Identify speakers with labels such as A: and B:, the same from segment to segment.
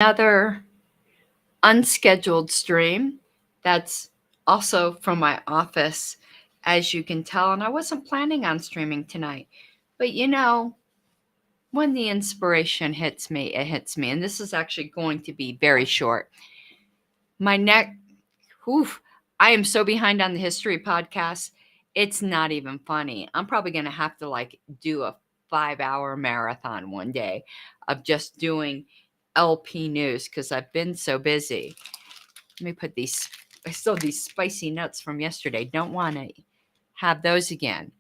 A: Another unscheduled stream that's also from my office, as you can tell. And I wasn't planning on streaming tonight. But when the inspiration hits me, it hits me. And this is actually going to be very short. My neck, I am so behind on the history podcast. It's not even funny. I'm probably going to have to do a 5-hour marathon one day of just doing LP news because I've been so busy. Let me put these, I still have these spicy nuts from yesterday. Don't want to have those again.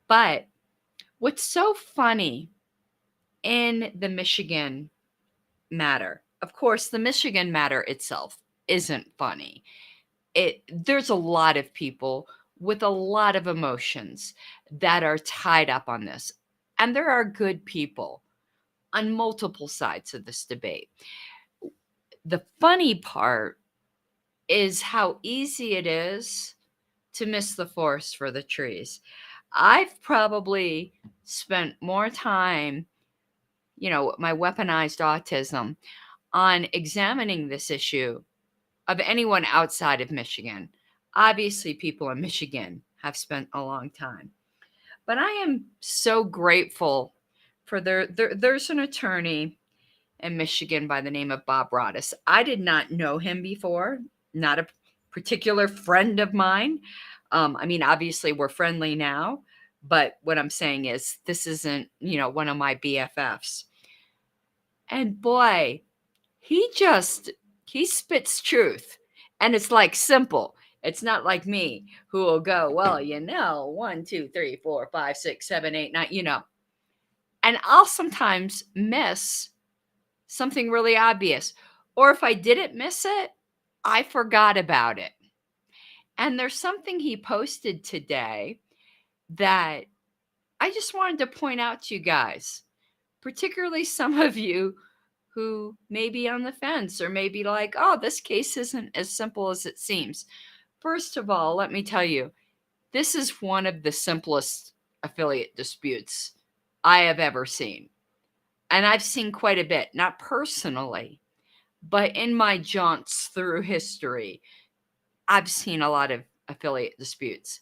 A: But what's so funny in the Michigan matter, of course, the Michigan matter itself isn't funny. There's a lot of people with a lot of emotions that are tied up on this. And there are good people on multiple sides of this debate. The funny part is how easy it is to miss the forest for the trees. I've probably spent more time, my weaponized autism, on examining this issue of anyone outside of Michigan. Obviously, people in Michigan have spent a long time. But I am so grateful for there's an attorney in Michigan by the name of Bob Roddus. I did not know him before, not a particular friend of mine. Obviously we're friendly now, but what I'm saying is this isn't, one of my BFFs. And boy, he spits truth. And it's simple. It's not like me who will go, well, 1, 2, 3, 4, 5, 6, 7, 8, 9, And I'll sometimes miss something really obvious. Or if I didn't miss it, I forgot about it. And there's something he posted today that I just wanted to point out to you guys, particularly some of you who may be on the fence or maybe like, oh, this case isn't as simple as it seems. First of all, let me tell you, this is one of the simplest affiliate disputes I have ever seen. And I've seen quite a bit, not personally, but in my jaunts through history, I've seen a lot of affiliate disputes.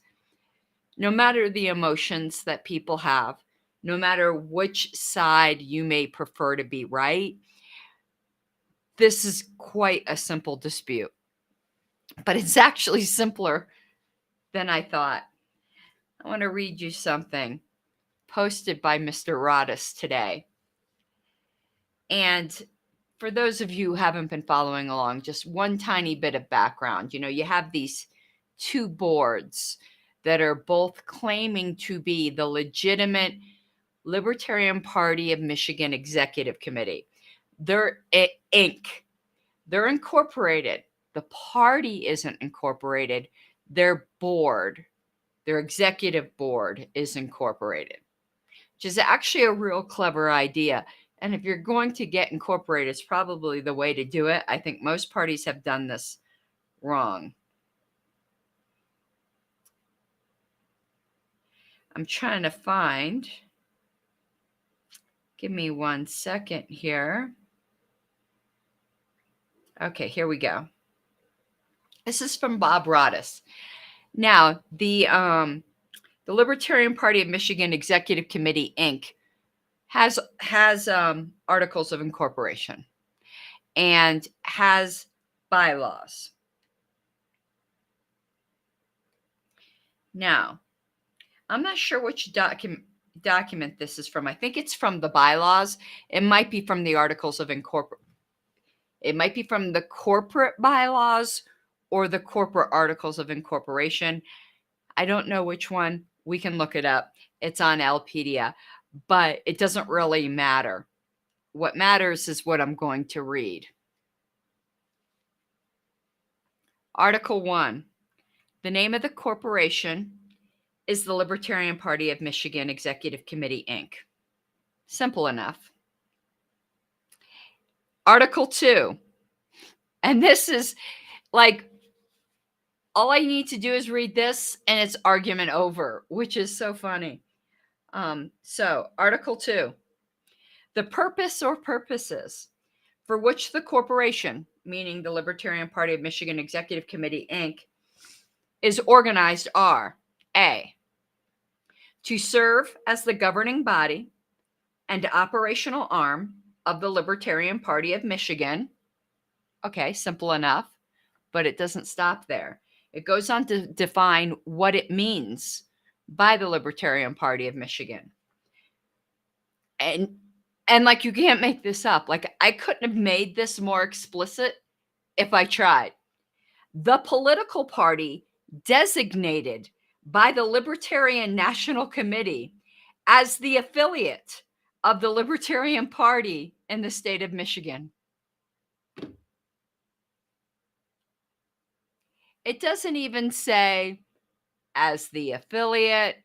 A: No matter the emotions that people have, no matter which side you may prefer to be right, this is quite a simple dispute. But it's actually simpler than I thought. I want to read you something posted by Mr. Roddus today. And for those of you who haven't been following along, just one tiny bit of background. You have these two boards that are both claiming to be the legitimate Libertarian Party of Michigan Executive Committee. They're Inc. They're incorporated. The party isn't incorporated. Their board, their executive board is incorporated, which is actually a real clever idea. And if you're going to get incorporated, it's probably the way to do it. I think most parties have done this wrong. I'm trying to find. Give me 1 second here. Okay, here we go. This is from Bob Roddus. Now, the Libertarian Party of Michigan Executive Committee, Inc., has articles of incorporation and has bylaws. Now, I'm not sure which document this is from. I think it's from the bylaws. It might be from the articles of incorporation. It might be from the corporate bylaws or the corporate articles of incorporation. I don't know which one. We can look it up. It's on LPedia, but it doesn't really matter. What matters is what I'm going to read. Article 1. The name of the corporation is the Libertarian Party of Michigan Executive Committee, Inc. Simple enough. Article 2. And this is all I need to do is read this and it's argument over, which is so funny. So Article 2. The purpose or purposes for which the corporation, meaning the Libertarian Party of Michigan Executive Committee, Inc., is organized are A, to serve as the governing body and operational arm of the Libertarian Party of Michigan. Okay, simple enough, but it doesn't stop there. It goes on to define what it means by the Libertarian Party of Michigan. And like, you can't make this up. Like, I couldn't have made this more explicit if I tried. The political party designated by the Libertarian National Committee as the affiliate of the Libertarian Party in the state of Michigan. It doesn't even say as the affiliate,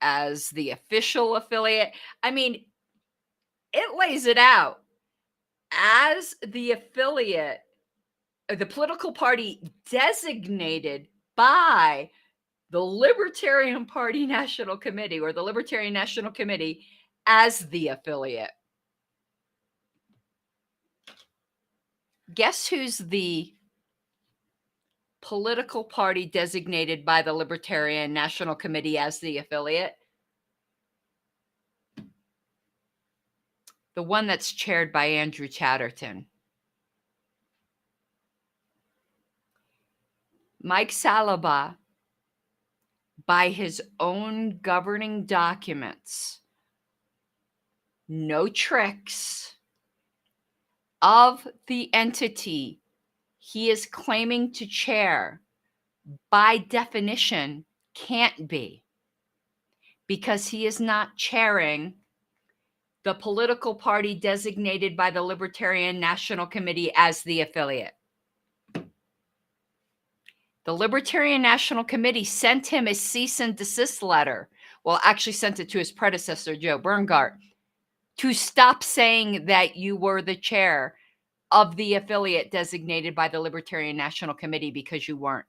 A: as the official affiliate. I mean, it lays it out as the affiliate, the political party designated by the Libertarian Party National Committee, or the Libertarian National Committee, as the affiliate. Guess who's the political party designated by the Libertarian National Committee as the affiliate? The one that's chaired by Andrew Chatterton. Mike Salaba, by his own governing documents, no tricks, of the entity he is claiming to chair, by definition, can't be, because he is not chairing the political party designated by the Libertarian National Committee as the affiliate. The Libertarian National Committee sent him a cease and desist letter. Well, actually sent it to his predecessor, Joe Berngart, to stop saying that you were the chair of the affiliate designated by the Libertarian National Committee, because you weren't.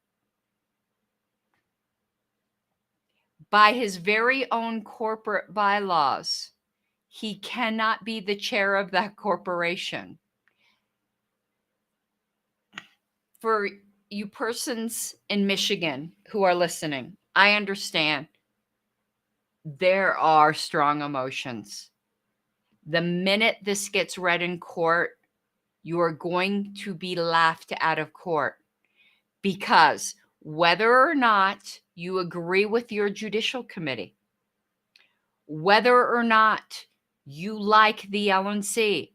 A: By his very own corporate bylaws, he cannot be the chair of that corporation. For you persons in Michigan who are listening, I understand there are strong emotions. The minute this gets read in court, you are going to be laughed out of court, because whether or not you agree with your judicial committee, whether or not you like the LNC,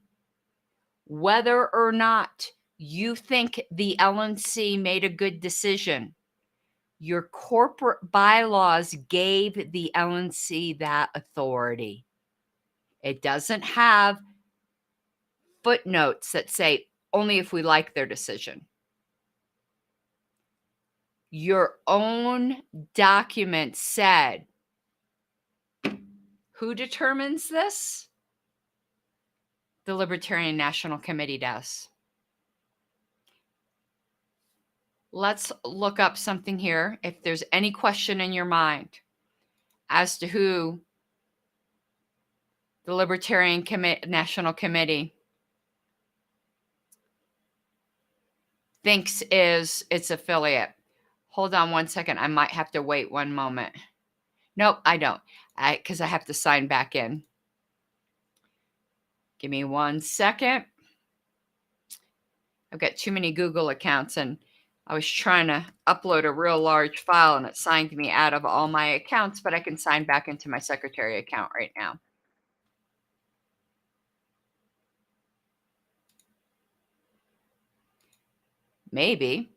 A: whether or not you think the LNC made a good decision, your corporate bylaws gave the LNC that authority. It doesn't have footnotes that say only if we like their decision. Your own document said, who determines this? The Libertarian National Committee does. Let's look up something here. If there's any question in your mind as to who the Libertarian National Committee thinks is its affiliate. Hold on one second. I might have to wait one moment. Nope, I don't, because I have to sign back in. Give me 1 second. I've got too many Google accounts, and I was trying to upload a real large file, and it signed me out of all my accounts, but I can sign back into my secretary account right now. Maybe.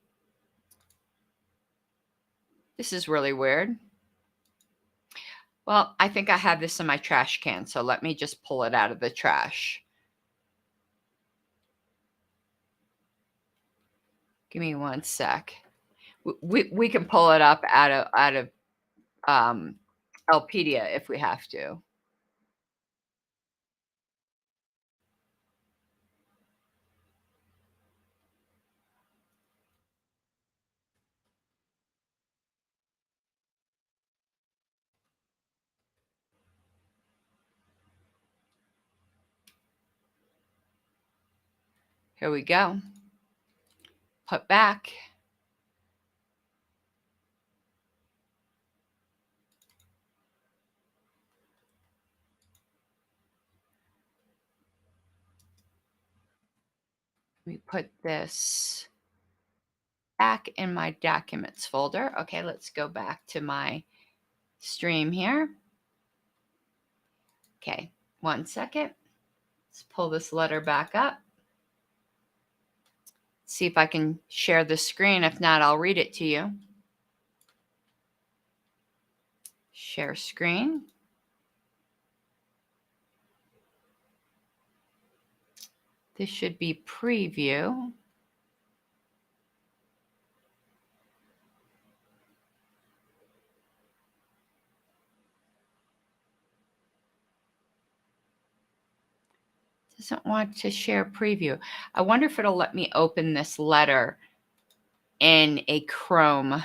A: This is really weird. Well, I think I have this in my trash can, so let me just pull it out of the trash. Give me 1 sec. We can pull it up out of Elpedia if we have to. Here we go. Put back. Let me put this back in my documents folder. Okay, let's go back to my stream here. Okay, 1 second. Let's pull this letter back up. See if I can share the screen. If not, I'll read it to you. Share screen. This should be preview. Doesn't want to share preview. I wonder if it'll let me open this letter in a Chrome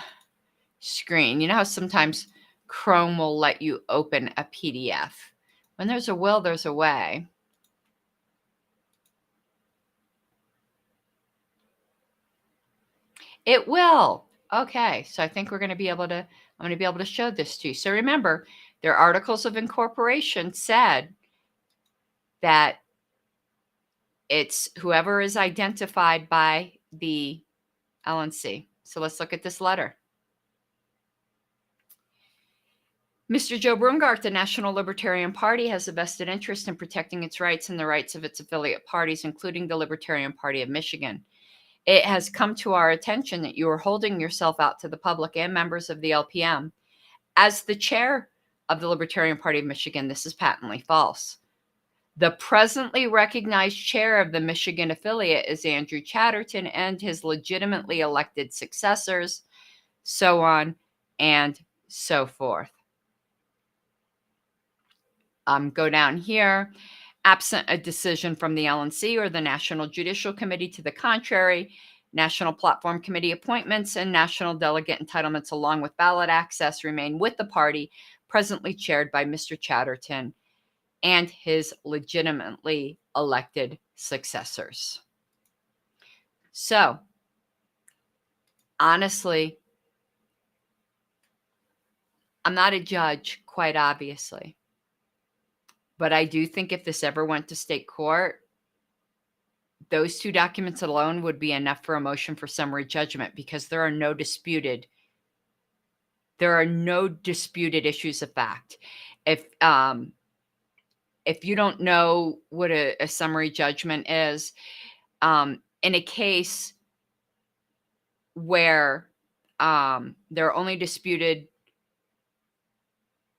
A: screen. You know how sometimes Chrome will let you open a PDF? When there's a will, there's a way. It will. Okay, so I think I'm going to be able to show this to you. So remember, their articles of incorporation said that it's whoever is identified by the LNC. So let's look at this letter. Mr. Joe Brungart, the National Libertarian Party, has a vested interest in protecting its rights and the rights of its affiliate parties, including the Libertarian Party of Michigan. It has come to our attention that you are holding yourself out to the public and members of the LPM as the chair of the Libertarian Party of Michigan. This is patently false. The presently recognized chair of the Michigan affiliate is Andrew Chatterton and his legitimately elected successors, so on and so forth. Go down here. Absent a decision from the LNC or the National Judicial Committee to the contrary, National Platform Committee appointments and national delegate entitlements along with ballot access remain with the party, presently chaired by Mr. Chatterton and his legitimately elected successors. So, honestly, I'm not a judge, quite obviously. But I do think if this ever went to state court, those two documents alone would be enough for a motion for summary judgment because there are no disputed issues of fact. If you don't know what a summary judgment is, in a case where there are only disputed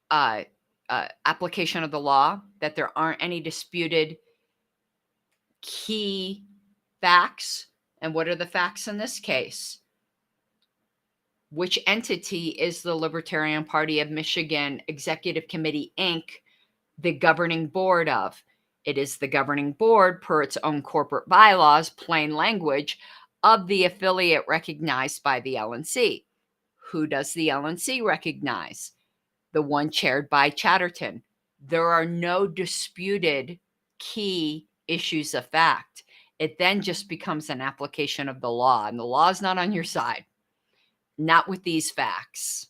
A: application of the law, that there aren't any disputed key facts. And what are the facts in this case? Which entity is the Libertarian Party of Michigan Executive Committee, Inc., the governing board of? It is the governing board, per its own corporate bylaws, plain language, of the affiliate recognized by the LNC. Who does the LNC recognize? The one chaired by Chatterton. There are no disputed key issues of fact. It then just becomes an application of the law, and the law is not on your side. Not with these facts.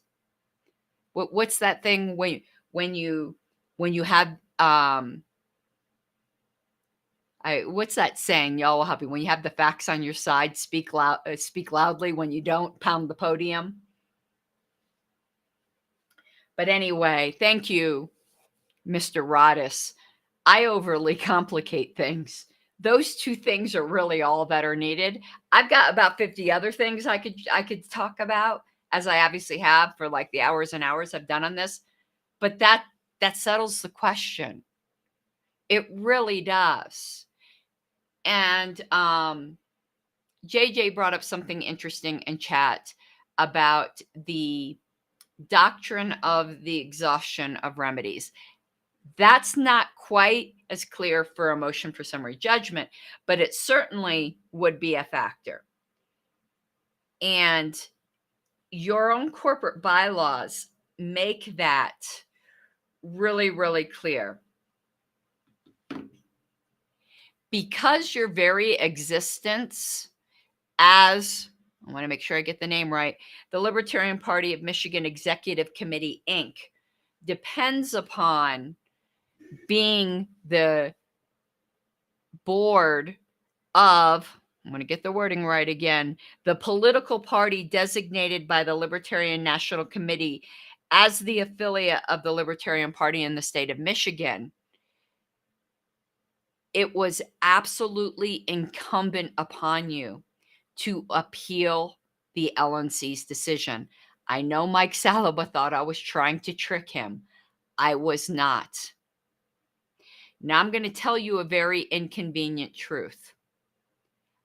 A: What's that thing when you have what's that saying? Y'all will help you. When you have the facts on your side, speak loudly. When you don't, pound the podium. But anyway, thank you, Mr. Rodis. I overly complicate things. Those two things are really all that are needed. I've got about 50 other things I could talk about, as I obviously have for like the hours and hours I've done on this. But that settles the question. It really does. And JJ brought up something interesting in chat about the doctrine of the exhaustion of remedies. That's not quite as clear for a motion for summary judgment, but it certainly would be a factor. And your own corporate bylaws make that really, really clear. because your very existence as, I want to make sure I get the name right, the Libertarian Party of Michigan Executive Committee, Inc., depends upon being the board of, I'm going to get the wording right again, the political party designated by the Libertarian National Committee as the affiliate of the Libertarian Party in the state of Michigan, it was absolutely incumbent upon you to appeal the LNC's decision. I know Mike Salaba thought I was trying to trick him. I was not. Now I'm going to tell you a very inconvenient truth.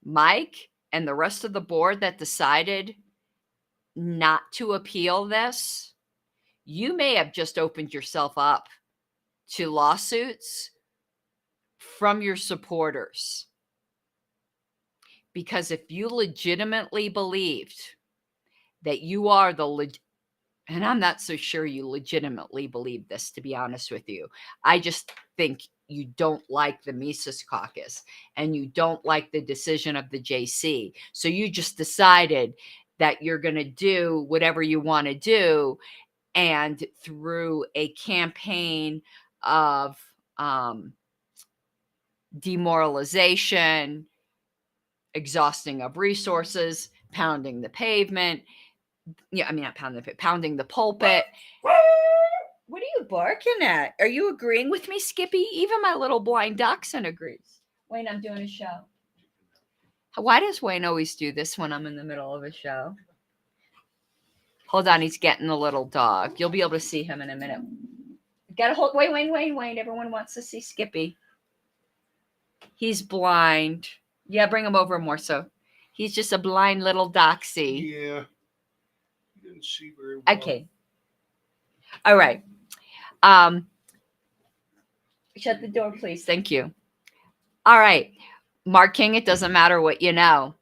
A: Mike and the rest of the board that decided not to appeal this, you may have just opened yourself up to lawsuits from your supporters. Because if you legitimately believed that you are and I'm not so sure you legitimately believe this, to be honest with you. I just think you don't like the Mises Caucus and you don't like the decision of the JC. So you just decided that you're going to do whatever you want to do. And through a campaign of demoralization, exhausting of resources, pounding the pavement, pounding the pulpit. What are you barking at? Are you agreeing with me, Skippy? Even my little blind dachshund agrees. Wayne, I'm doing a show. Why does Wayne always do this when I'm in the middle of a show? Hold on, he's getting the little dog. You'll be able to see him in a minute. Gotta hold. Wayne. Everyone wants to see Skippy. He's blind. Yeah, bring him over more so. He's just a blind little doxy.
B: Yeah. He didn't see very well.
A: Okay. All right. Shut the door, please. Thank you. All right. Mark King, it doesn't matter what you know.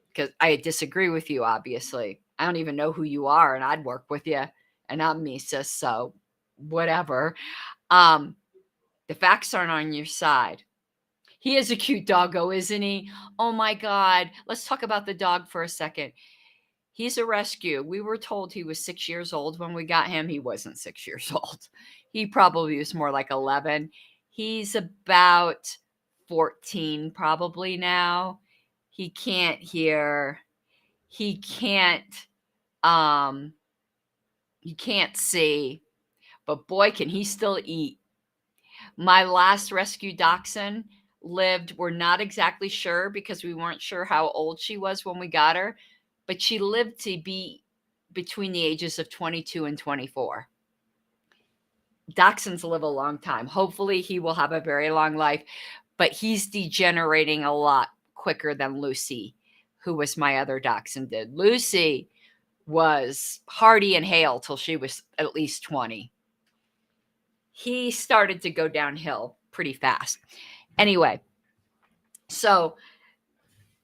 A: Because I disagree with you, obviously. I don't even know who you are, and I'd work with you. And I'm Mises, so whatever. The facts aren't on your side. He is a cute doggo, isn't he? Oh my God. Let's talk about the dog for a second. He's a rescue. We were told he was 6 years old when we got him. He wasn't 6 years old. He probably was more like 11. He's about 14 probably now. He can't hear. He can't see. But boy, can he still eat. My last rescue dachshund lived, we're not exactly sure because we weren't sure how old she was when we got her, but she lived to be between the ages of 22 and 24. Dachshunds live a long time. Hopefully he will have a very long life, but he's degenerating a lot quicker than Lucy, who was my other dachshund, did. Lucy was hearty and hale till she was at least 20. He started to go downhill pretty fast. Anyway, so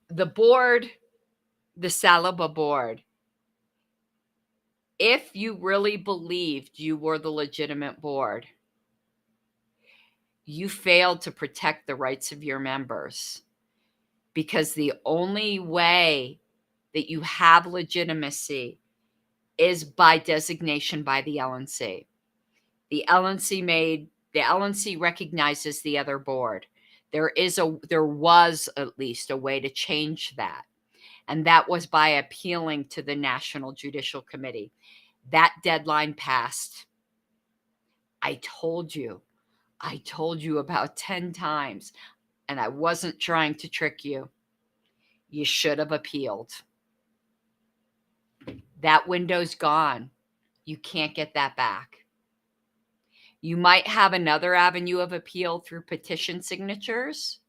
A: the board, the Salaba board, if you really believed you were the legitimate board, you failed to protect the rights of your members, because the only way that you have legitimacy is by designation by the LNC. The LNC recognizes the other board. There was at least a way to change that. And that was by appealing to the National Judicial Committee. That deadline passed. I told you about 10 times, and I wasn't trying to trick you. You should have appealed. That window's gone. You can't get that back. You might have another avenue of appeal through petition signatures.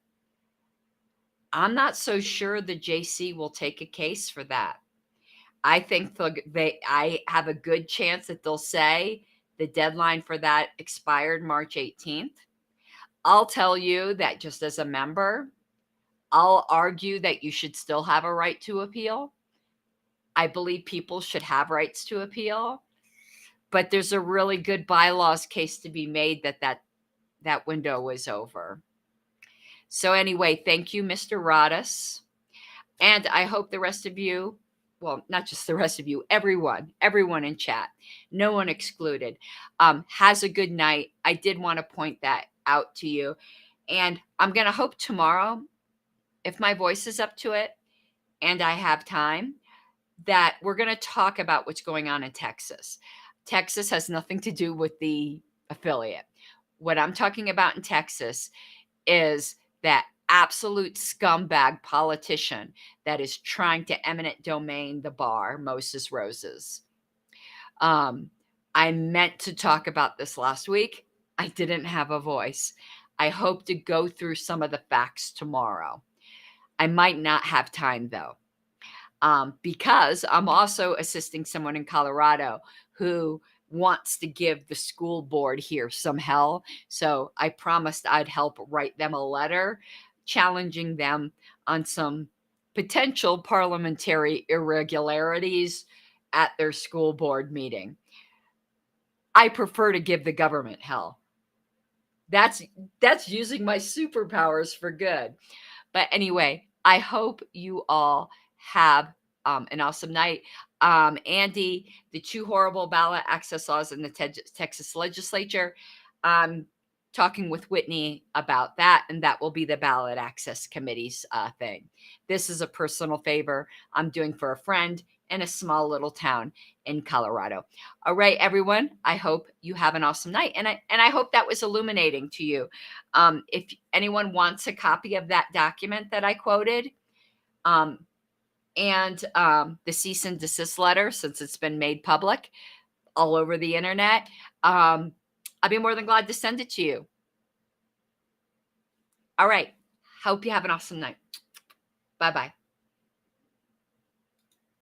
A: I'm not so sure the JC will take a case for that. I think I have a good chance that they'll say the deadline for that expired March 18th. I'll tell you that just as a member, I'll argue that you should still have a right to appeal. I believe people should have rights to appeal, but there's a really good bylaws case to be made that window was over. So anyway, thank you, Mr. Rodis. And I hope the rest of you, well, not just the rest of you, everyone in chat, no one excluded, has a good night. I did want to point that out to you. And I'm going to hope tomorrow, if my voice is up to it and I have time, that we're going to talk about what's going on in Texas. Texas has nothing to do with the affiliate. What I'm talking about in Texas is that absolute scumbag politician that is trying to eminent domain the bar, Moses Roses. I meant to talk about this last week. I didn't have a voice. I hope to go through some of the facts tomorrow. I might not have time though, because I'm also assisting someone in Colorado who wants to give the school board here some hell. So I promised I'd help write them a letter challenging them on some potential parliamentary irregularities at their school board meeting. I prefer to give the government hell. That's using my superpowers for good. But anyway, I hope you all have an awesome night. Andy, the two horrible ballot access laws in the Texas legislature. Talking with Whitney about that, and that will be the ballot access committee's thing. This is a personal favor I'm doing for a friend in a small little town in Colorado. All right, everyone. I hope you have an awesome night, and I hope that was illuminating to you. If anyone wants a copy of that document that I quoted, and the cease and desist letter, since it's been made public all over the internet, I'd be more than glad to send it to you. All right. Hope you have an awesome night. Bye-bye.